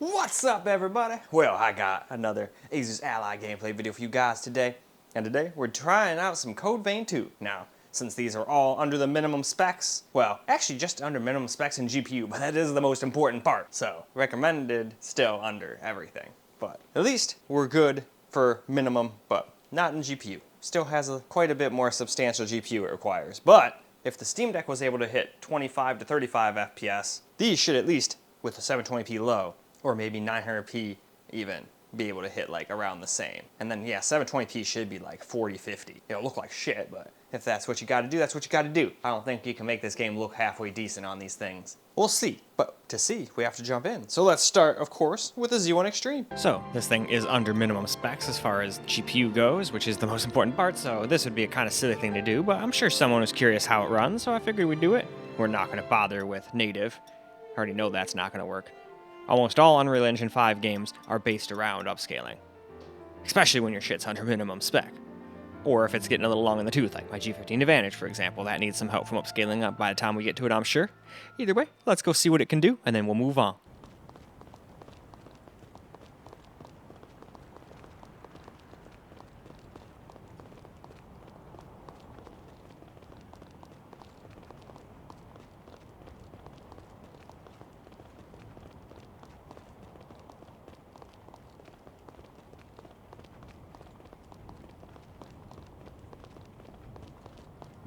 What's up, everybody? Well, I got another Asus Ally gameplay video for you guys today. And today, we're trying out some Code Vein 2. Now, since these are all under the minimum specs, well, actually just under minimum specs in GPU, but that is the most important part. So, recommended still under everything. But at least we're good for minimum, but not in GPU. Still has quite a bit more substantial GPU it requires. But if the Steam Deck was able to hit 25 to 35 FPS, these should at least, with a 720p low, or maybe 900p even, be able to hit like around the same. And then yeah, 720p should be like 40, 50. It'll look like shit, but if that's what you gotta do, that's what you gotta do. I don't think you can make this game look halfway decent on these things. We'll see, but to see, we have to jump in. So let's start, of course, with the Z1 Extreme. So this thing is under minimum specs as far as GPU goes, which is the most important part, so this would be a kind of silly thing to do, but I'm sure someone was curious how it runs, so I figured we'd do it. We're not gonna bother with native. I already know that's not gonna work. Almost all Unreal Engine 5 games are based around upscaling, especially when your shit's under minimum spec. Or if it's getting a little long in the tooth, like my G15 Advantage, for example, that needs some help from upscaling up by the time we get to it, I'm sure. Either way, let's go see what it can do, and then we'll move on.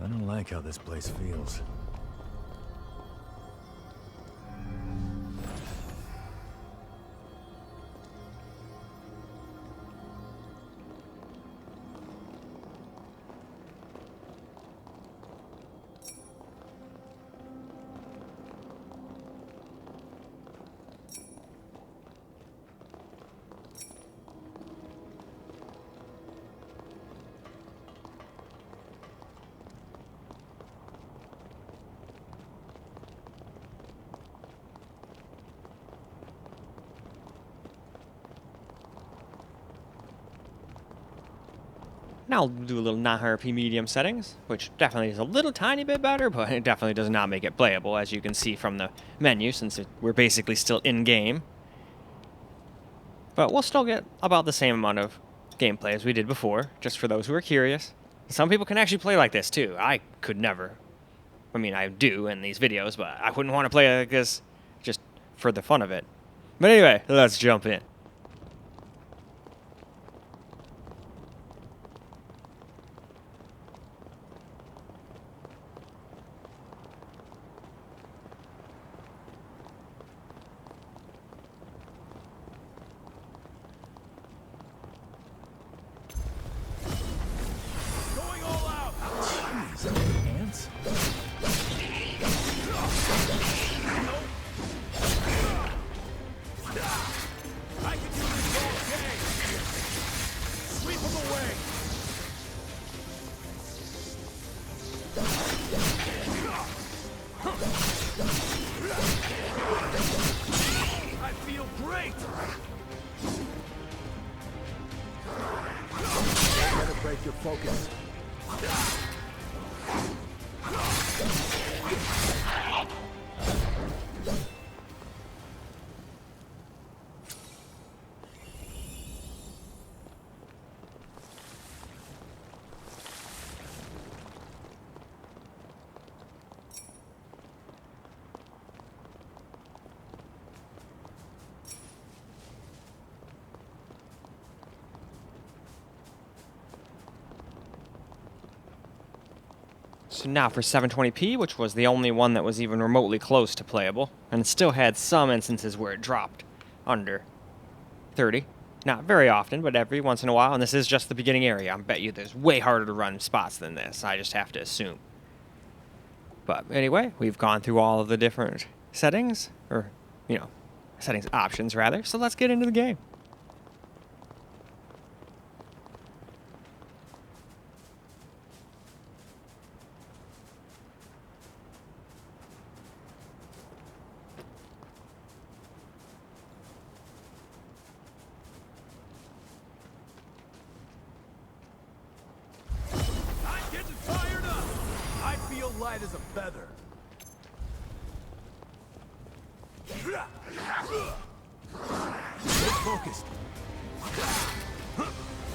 I don't like how this place feels. Now I'll do a little 900p medium settings, which definitely is a little tiny bit better, but it definitely does not make it playable, as you can see from the menu, since we're basically still in-game. But we'll still get about the same amount of gameplay as we did before, just for those who are curious. Some people can actually play like this, too. I could never. I mean, I do in these videos, but I wouldn't want to play like this just for the fun of it. But anyway, let's jump in. Ants? I can do this all day. Sweep them away. I feel great. Better break your focus. So now for 720p, which was the only one that was even remotely close to playable, and it still had some instances where it dropped under 30. Not very often, but every once in a while, and this is just the beginning area. I bet you there's way harder to run spots than this. I just have to assume. But anyway, we've gone through all of the different settings, or, settings options rather, so let's get into the game. light as a feather. focused.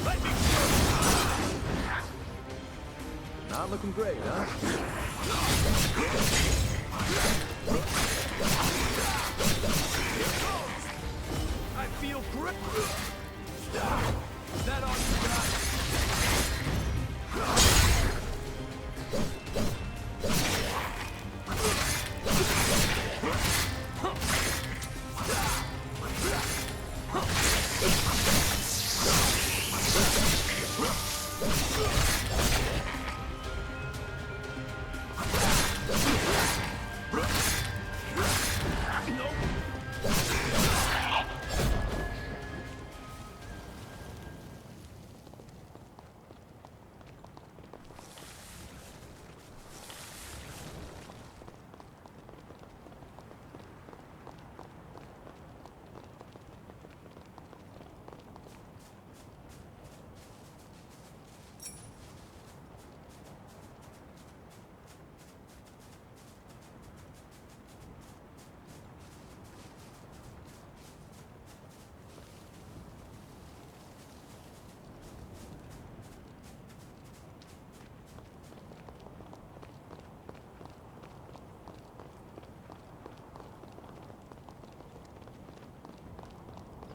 Let me Not looking great, huh? I feel great. That all you got?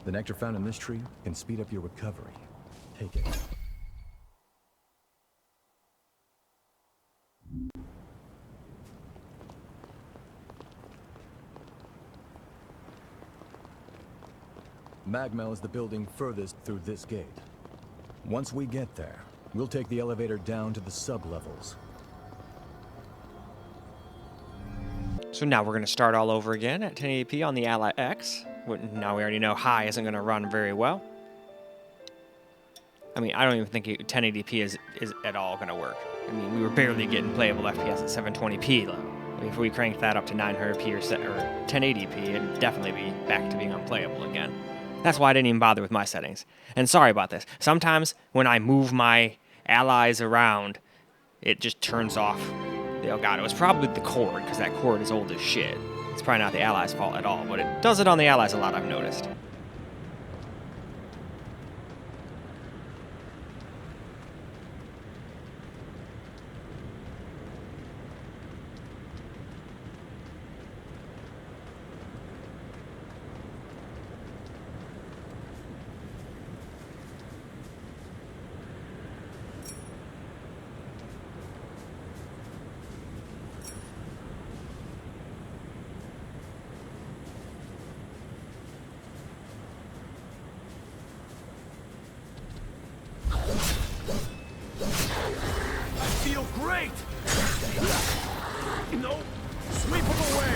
The nectar found in this tree can speed up your recovery. Take it. Magma is the building furthest through this gate. Once we get there, we'll take the elevator down to the sub-levels. So now we're going to start all over again at 1080p on the Ally X. Now we already know high isn't going to run very well. I mean, I don't even think 1080p is at all going to work. I mean, we were barely getting playable FPS at 720p though. I mean, if we cranked that up to 900p or 1080p, it'd definitely be back to being unplayable again. That's why I didn't even bother with my settings. And sorry about this. Sometimes when I move my allies around, it just turns off the Elgato. It was probably the cord, because that cord is old as shit. It's probably not the allies' fault at all, but it does it on the allies a lot, I've noticed. great! No, sweep him away!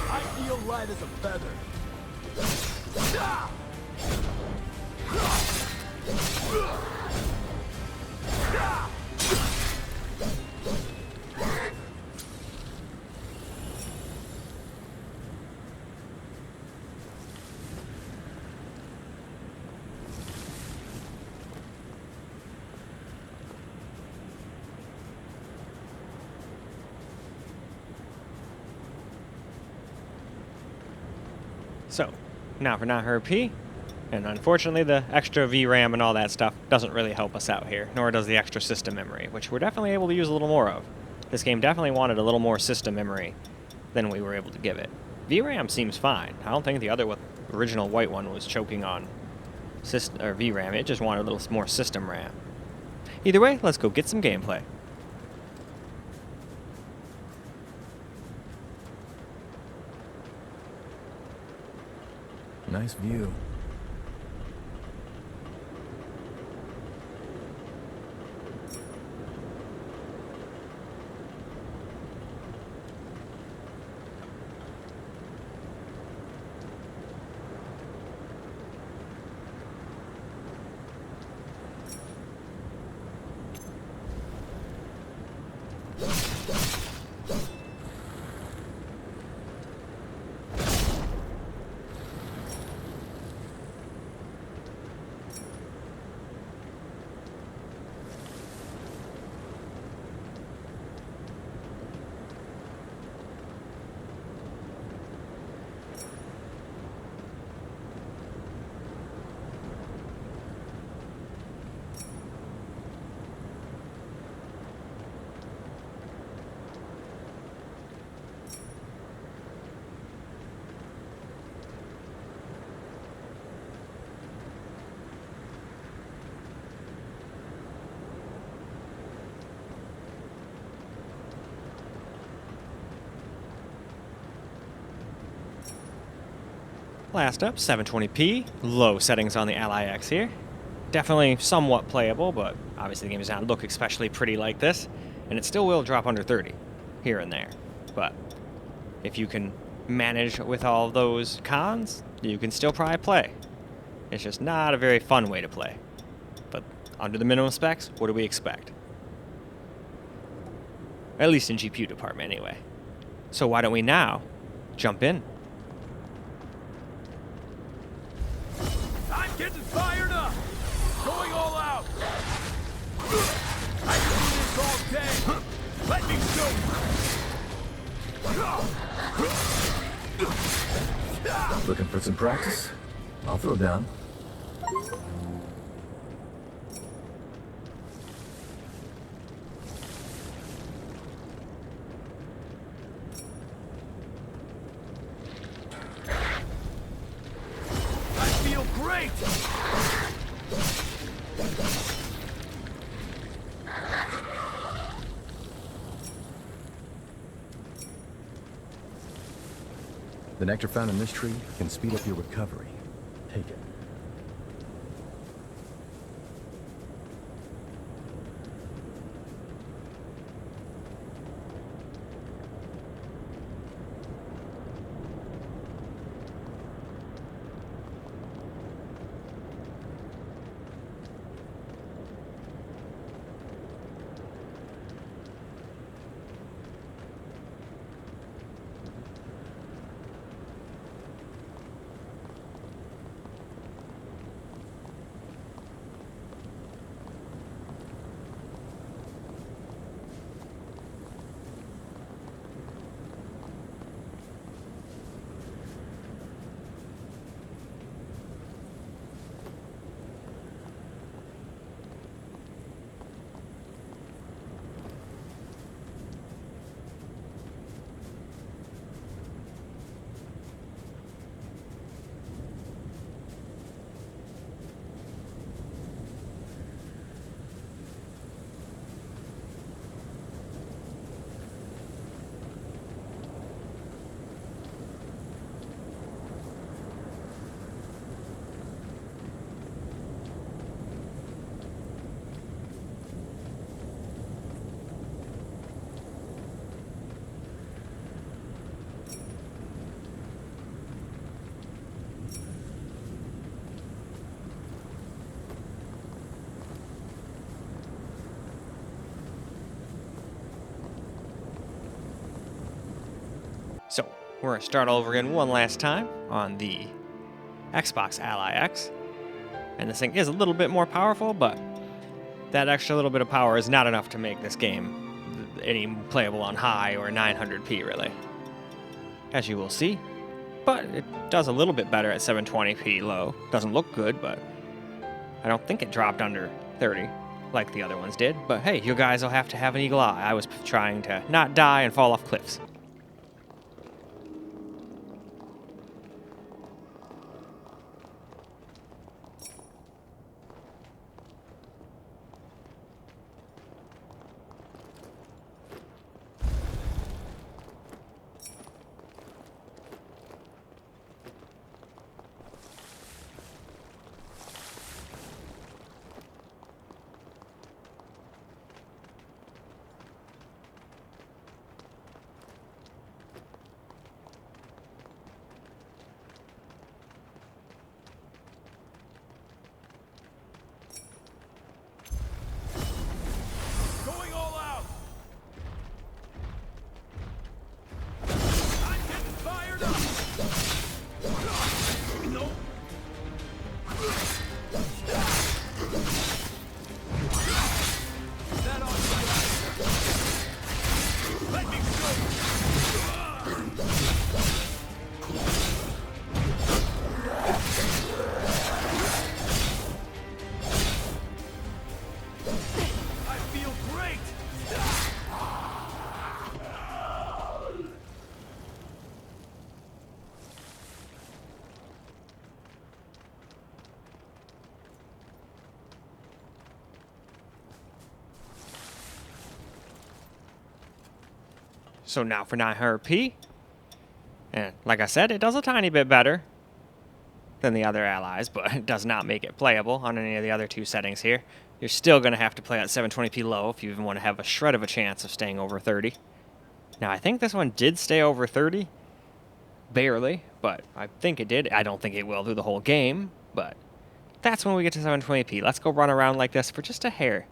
I feel light as a feather. So, now for 900p, and unfortunately the extra VRAM and all that stuff doesn't really help us out here, nor does the extra system memory, which we're definitely able to use a little more of. This game definitely wanted a little more system memory than we were able to give it. VRAM seems fine. I don't think the other original white one was choking on VRAM, it just wanted a little more system RAM. Either way, let's go get some gameplay. Nice view. Last up, 720p, low settings on the Ally X here. Definitely somewhat playable, but obviously the game does not look especially pretty like this, and it still will drop under 30 here and there. But if you can manage with all those cons, you can still probably play. It's just not a very fun way to play. But under the minimum specs, what do we expect? At least in GPU department anyway. So why don't we now jump in? I'm getting fired up! Going all out! I can do this all day! Let me show you! Looking for some practice? I'll throw down. I feel great! The nectar found in this tree can speed up your recovery. Take it. So, we're going to start all over again one last time on the Xbox Ally X. And this thing is a little bit more powerful, but that extra little bit of power is not enough to make this game any playable on high or 900p, really. As you will see. But it does a little bit better at 720p low. Doesn't look good, but I don't think it dropped under 30 like the other ones did. But hey, you guys will have to have an eagle eye. I was trying to not die and fall off cliffs. Going all out! I'm getting fired up! No! That ought to let me I feel great! So now for 900p. And like I said, it does a tiny bit better. than the other allies, but it does not make it playable on any of the other two settings here. You're still going to have to play at 720p low if you even want to have a shred of a chance of staying over 30. Now, I think this one did stay over 30. Barely, but I think it did. I don't think it will through the whole game, but that's when we get to 720p. Let's go run around like this for just a hair.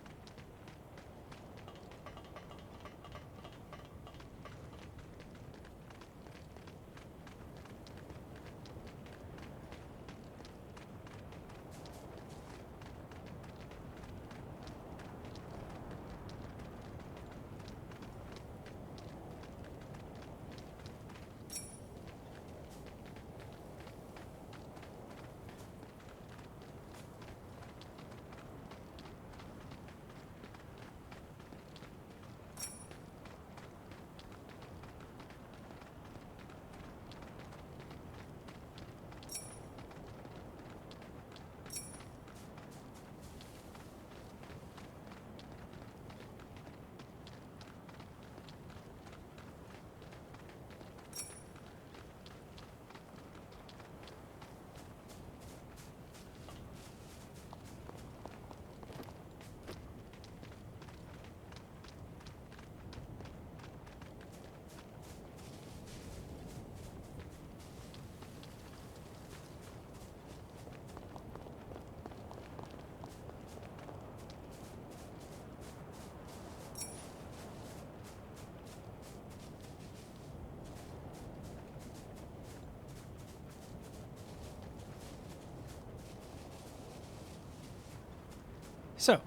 So,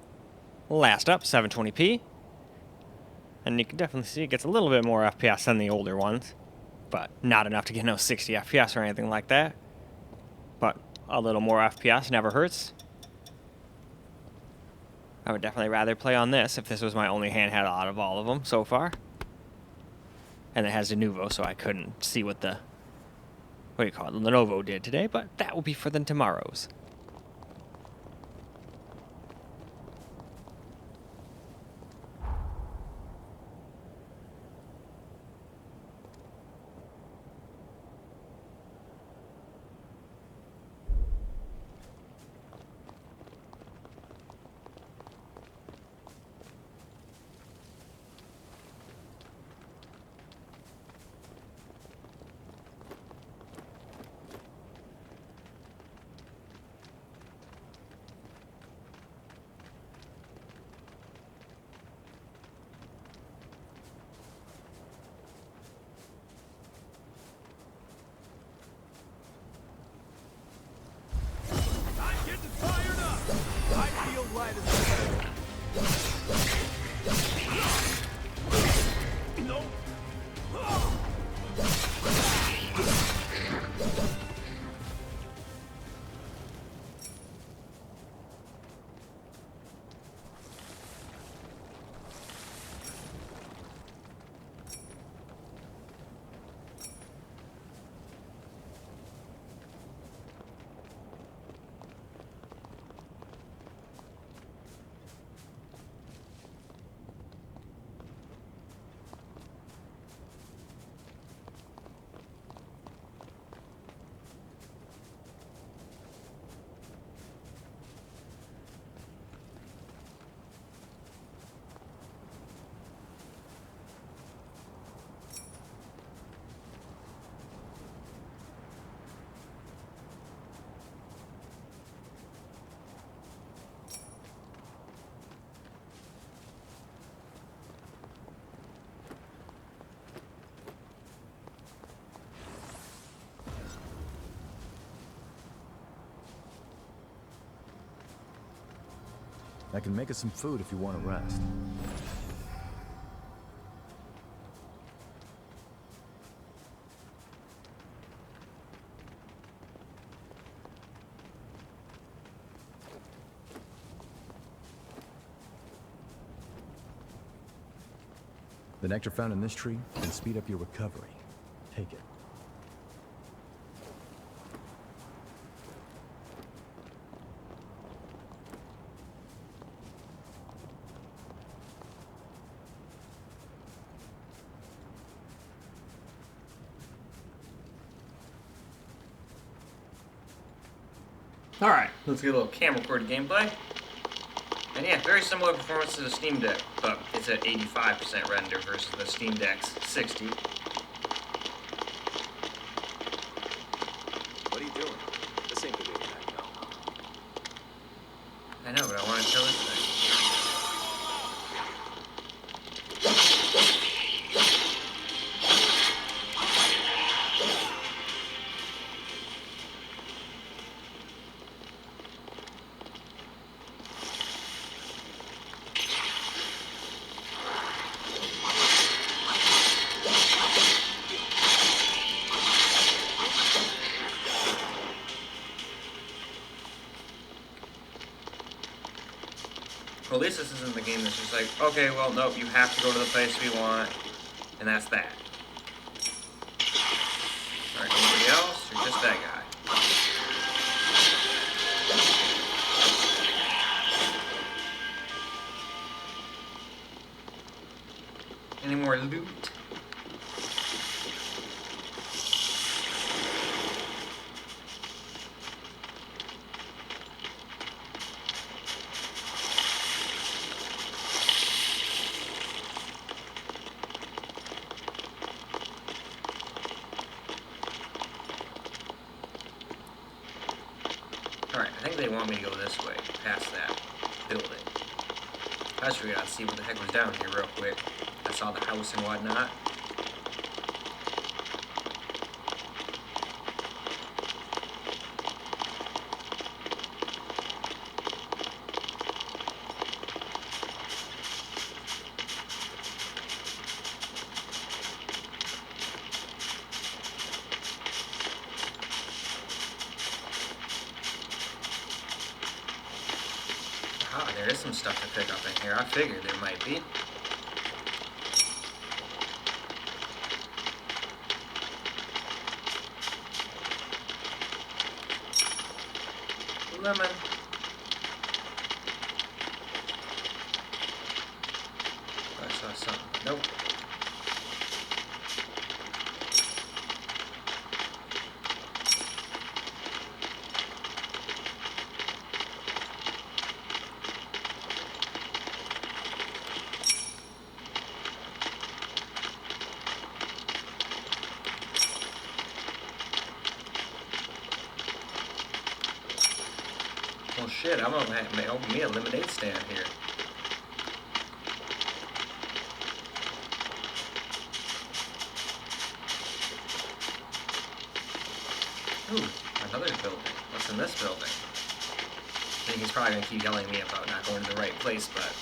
last up, 720p. And you can definitely see it gets a little bit more FPS than the older ones, but not enough to get no 60 FPS or anything like that. But a little more FPS never hurts. I would definitely rather play on this if this was my only handheld out of all of them so far. And it has Lenovo, so I couldn't see what the, Lenovo did today, but that will be for the tomorrows. I'm getting fired up. I feel light as a feather. No. I can make us some food if you want to rest. The nectar found in this tree can speed up your recovery. Take it. Alright, let's get a little camcorder gameplay. And yeah, very similar performance to the Steam Deck, but it's at 85% render versus the Steam Deck's 60. What are you doing? This ain't the video back now. I know, but I want to kill this thing. Well, at least this isn't the game that's just like, okay, well, nope, you have to go to the place we want, and that's that. Alright, anybody else, or just that guy? Any more loot? Alright, I think they want me to go this way, past that building. I just figured I'd see what the heck was down here real quick. I saw the house and whatnot. Ah, there is some stuff to pick up in here. I figured there might be. Lemon. I saw something. Nope. Well, shit, I'm gonna open me a lemonade stand here. Ooh, another building. What's in this building? I think he's probably gonna keep yelling at me about not going to the right place, but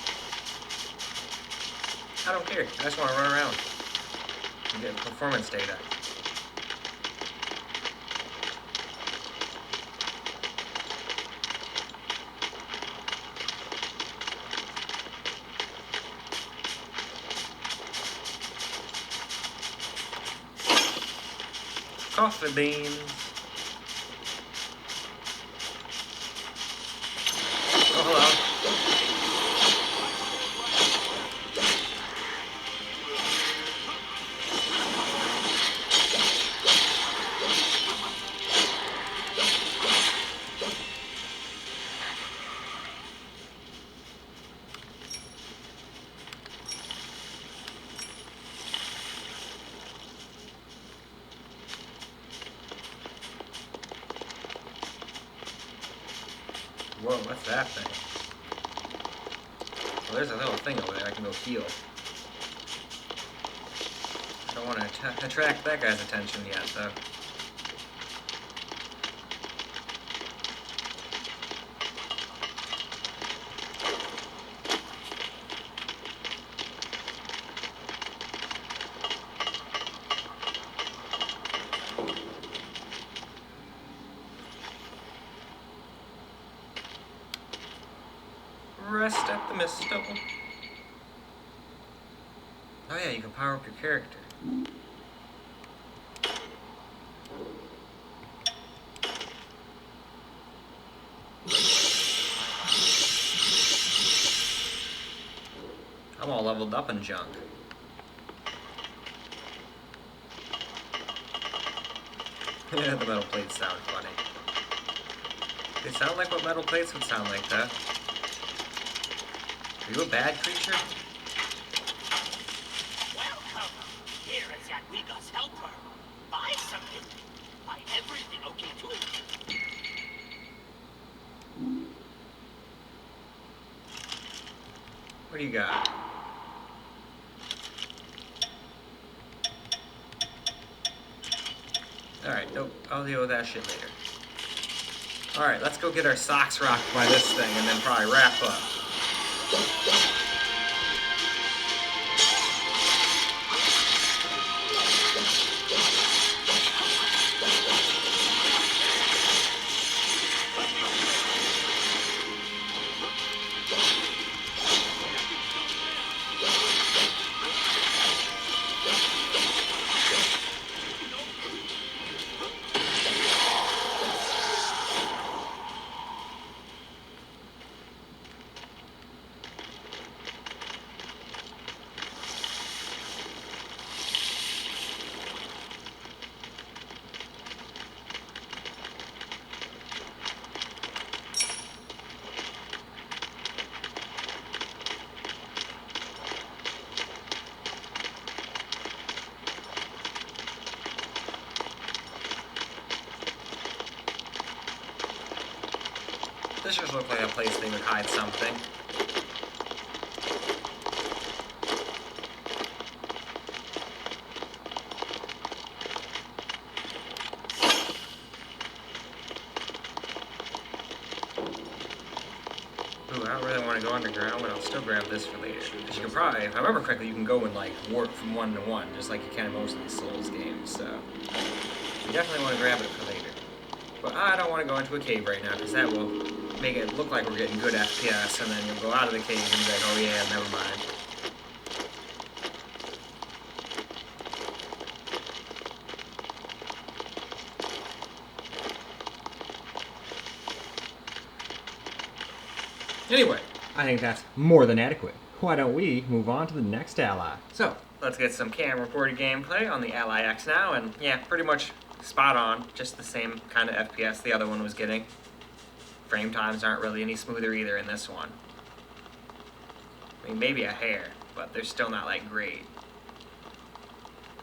I don't care. I just want to run around and get performance data. Coffee beans. Oh, hello. Whoa, what's that thing? Well, there's a little thing over there I can go heal. I don't want to attract that guy's attention yet, though. Rest at the Misto. Oh yeah, you can power up your character. I'm all leveled up in junk. The metal plates sound funny. They sound like what metal plates would sound like, though. Are you a bad creature? Welcome! Here is Jadwiga's helper. Buy something. Buy everything, okay, too. What do you got? Alright, nope. I'll deal with that shit later. Alright, let's go get our socks rocked by this thing and then probably wrap up. This just looks like a place they would hide something. Ooh, I don't really want to go underground, but I'll still grab this for later. Because you can probably, if I remember correctly, you can go and like warp from one to one, just like you can in most of these Souls games, so you definitely want to grab it for later. But I don't want to go into a cave right now, because that will make it look like we're getting good FPS, and then you'll go out of the cave and be like, oh yeah, never mind. Anyway, I think that's more than adequate. Why don't we move on to the next ally? So, let's get some cam-reported gameplay on the Ally X now, and yeah, pretty much spot on, just the same kind of FPS the other one was getting. Frame times aren't really any smoother either in this one. I mean, maybe a hair, but they're still not, like, great.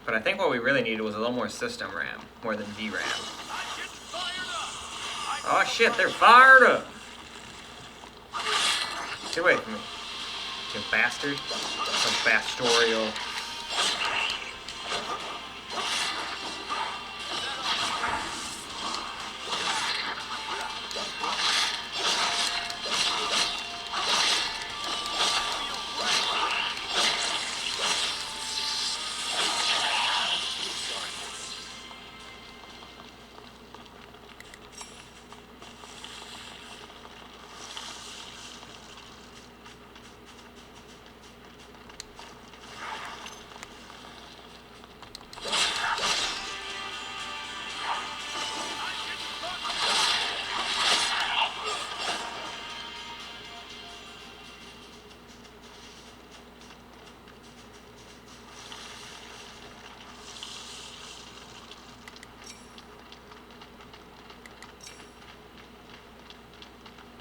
But I think what we really needed was a little more system RAM, more than VRAM. Oh shit, they're fired up! Get away from me, you bastard. Some bastorial.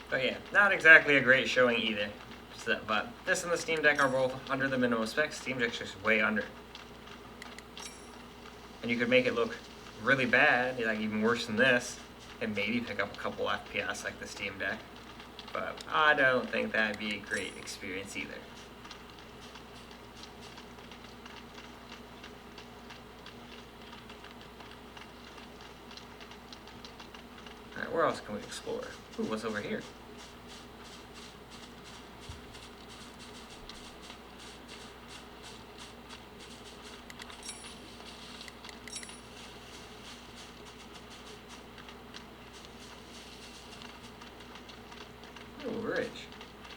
But yeah, not exactly a great showing either. So, but this and the Steam Deck are both under the minimum specs. Steam Deck's just way under. And you could make it look really bad, like even worse than this, and maybe pick up a couple FPS like the Steam Deck. But I don't think that'd be a great experience either. Alright, where else can we explore? Ooh, what's over here? Ooh, a bridge.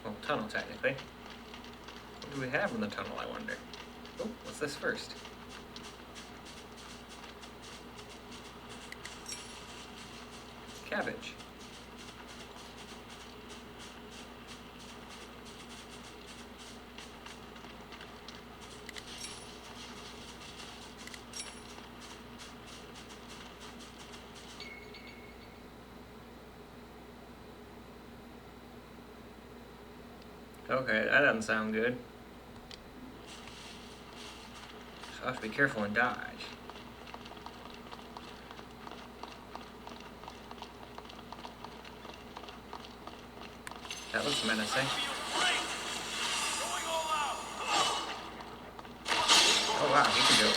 Well, tunnel, technically. What do we have in the tunnel, I wonder? Oh, what's this first? Cabbage. Okay, that doesn't sound good. So I have to be careful and dodge. That looks menacing. Oh wow, he can go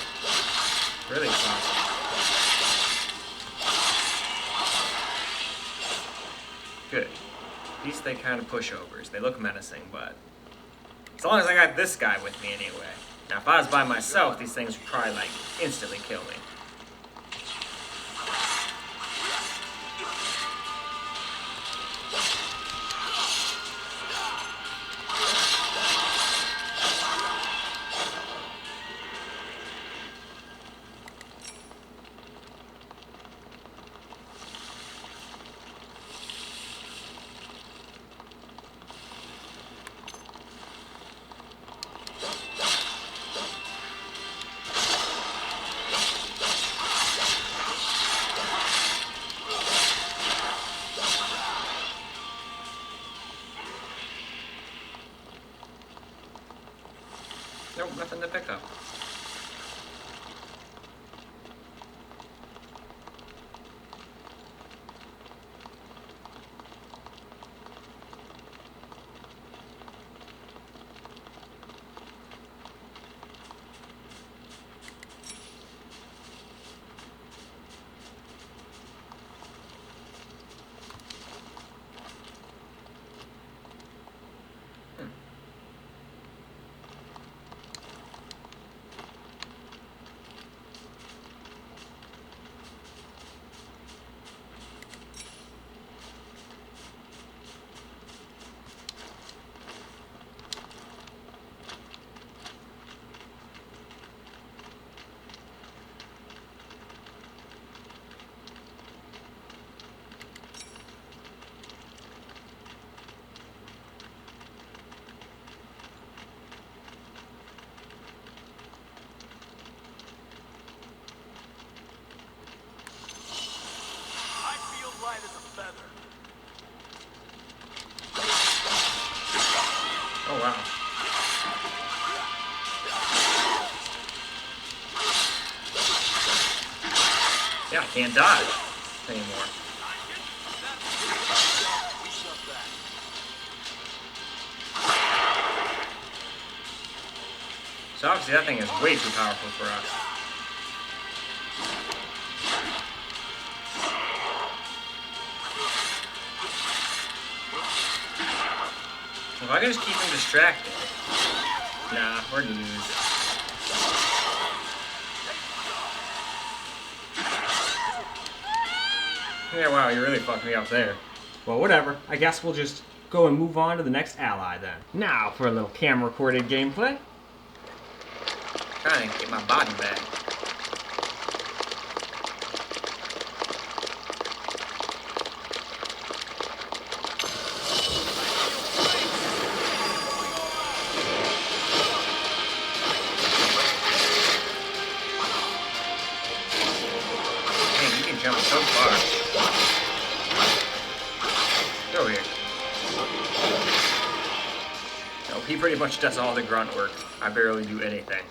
really fast. Good. These they kind of pushovers. They look menacing, but as long as I got this guy with me anyway. Now if I was by myself, these things would probably like instantly kill me. Nope, nothing to pick up. Light as a feather. Oh wow. Yeah, I can't dodge anymore. We shut back. So obviously that thing is way too powerful for us. If I can just keep him distracted. Nah, we're doomed. Yeah, wow, you really fucked me up there. Well, whatever. I guess we'll just go and move on to the next ally then. Now for a little camera recorded gameplay. Trying to get my body back. Jump so far. Get over here. No, he pretty much does all the grunt work. I barely do anything.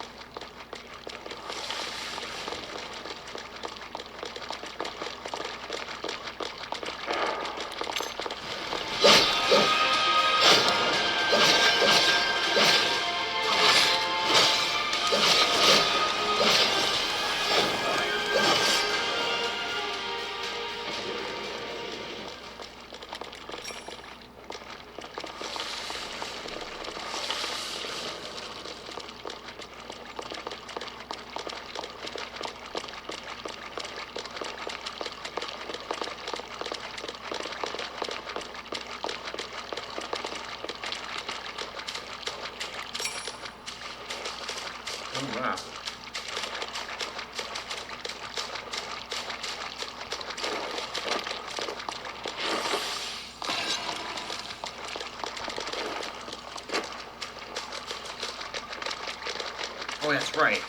Oh, wow. Oh, that's right.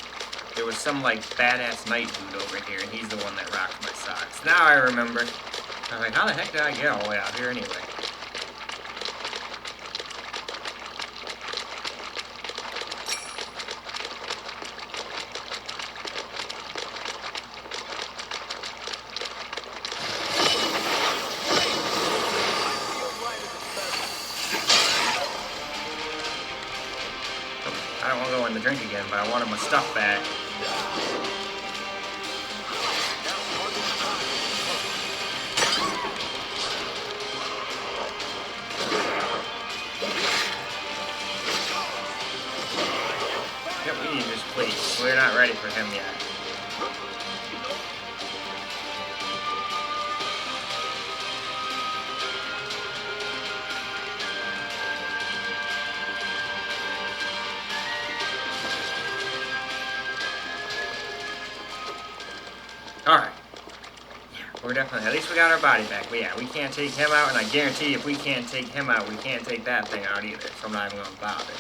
There was some, like, badass knight dude over here, and he's the one that rocked my socks. Now I remember. I'm like, how the heck did I get all the way out here anyway? drink again, but I wanted my stuff back. Yep, we need this plate. We're not ready for him yet. Alright. Yeah, we're definitely, at least we got our body back. But yeah, we can't take him out, and I guarantee if we can't take him out, we can't take that thing out either. So I'm not even gonna bother.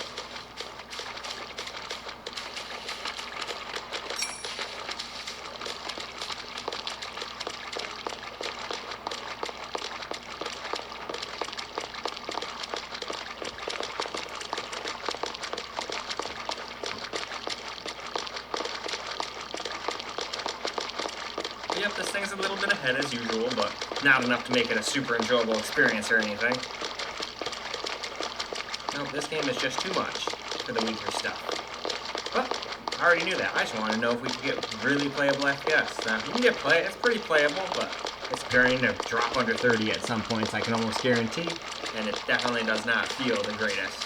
Yep, this thing's a little bit ahead as usual, but not enough to make it a super enjoyable experience or anything. Nope, this game is just too much for the weaker stuff. But I already knew that. I just wanted to know if we could get really playable FPS. Now, you can get it's pretty playable, but it's going to drop under 30 at some points, I can almost guarantee, and it definitely does not feel the greatest.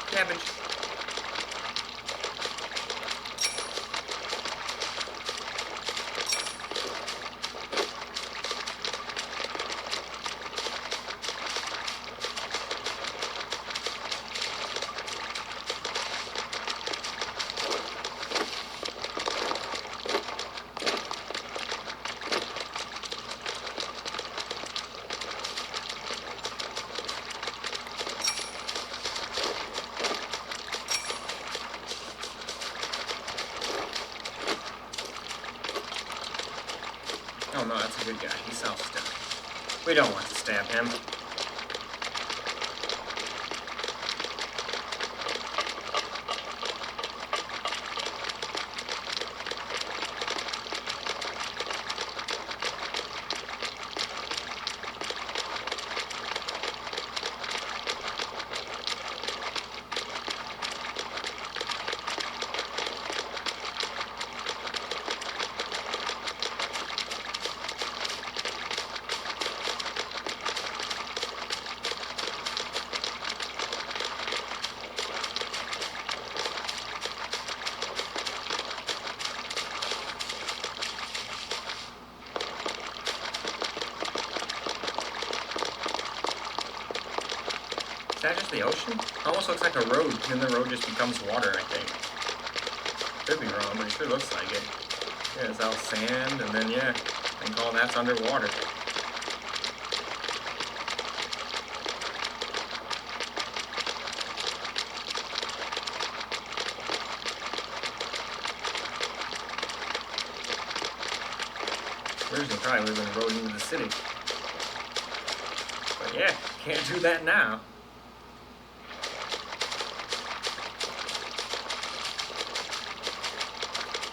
Cabbage. Oh no, that's a good guy. He sells stuff. We don't want to stab him. Is that just the ocean? Almost looks like a road, and the road just becomes water, I think. Could be wrong, but it sure looks like it. Yeah, it's all sand, and then, yeah, I think all that's underwater. Originally probably would have been a road into the city. But yeah, can't do that now.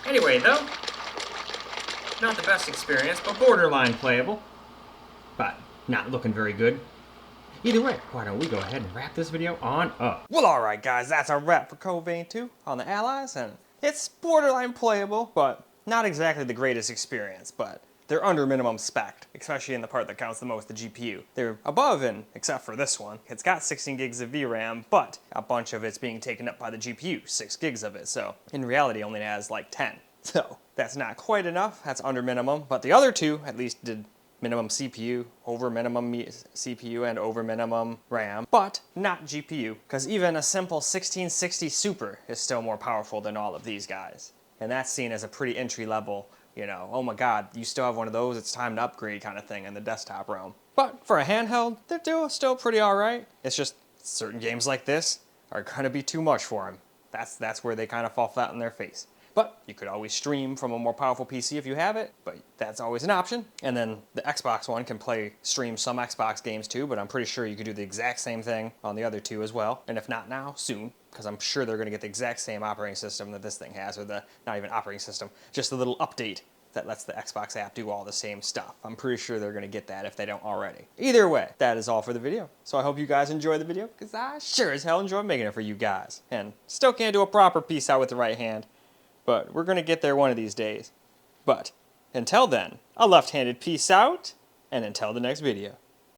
Anyway, though, not the best experience, but borderline playable. But not looking very good. Either way, why don't we go ahead and wrap this video on up. Well, alright guys, that's our wrap for Code Vein 2 on the Allies, and it's borderline playable, but not exactly the greatest experience, but they're under minimum spec, especially in the part that counts the most, the GPU. They're above, and except for this one, it's got 16 gigs of VRAM, but a bunch of it's being taken up by the GPU, 6 gigs of it, so in reality only has like 10. So that's not quite enough, that's under minimum, but the other two at least did minimum CPU, over minimum CPU, and over minimum RAM, but not GPU, because even a simple 1660 Super is still more powerful than all of these guys. And that's seen as a pretty entry level, you know, oh my god, you still have one of those, it's time to upgrade kind of thing in the desktop realm. But for a handheld, they're still pretty alright. It's just certain games like this are gonna be too much for them. That's where they kind of fall flat on their face. But you could always stream from a more powerful PC if you have it, but that's always an option. And then the Xbox One can stream some Xbox games too, but I'm pretty sure you could do the exact same thing on the other two as well. And if not now, soon, because I'm sure they're going to get the exact same operating system that this thing has, or not even operating system, just a little update that lets the Xbox app do all the same stuff. I'm pretty sure they're going to get that if they don't already. Either way, that is all for the video. So I hope you guys enjoy the video, because I sure as hell enjoy making it for you guys. And still can't do a proper peace out with the right hand, but we're going to get there one of these days. But until then, a left-handed peace out, and until the next video.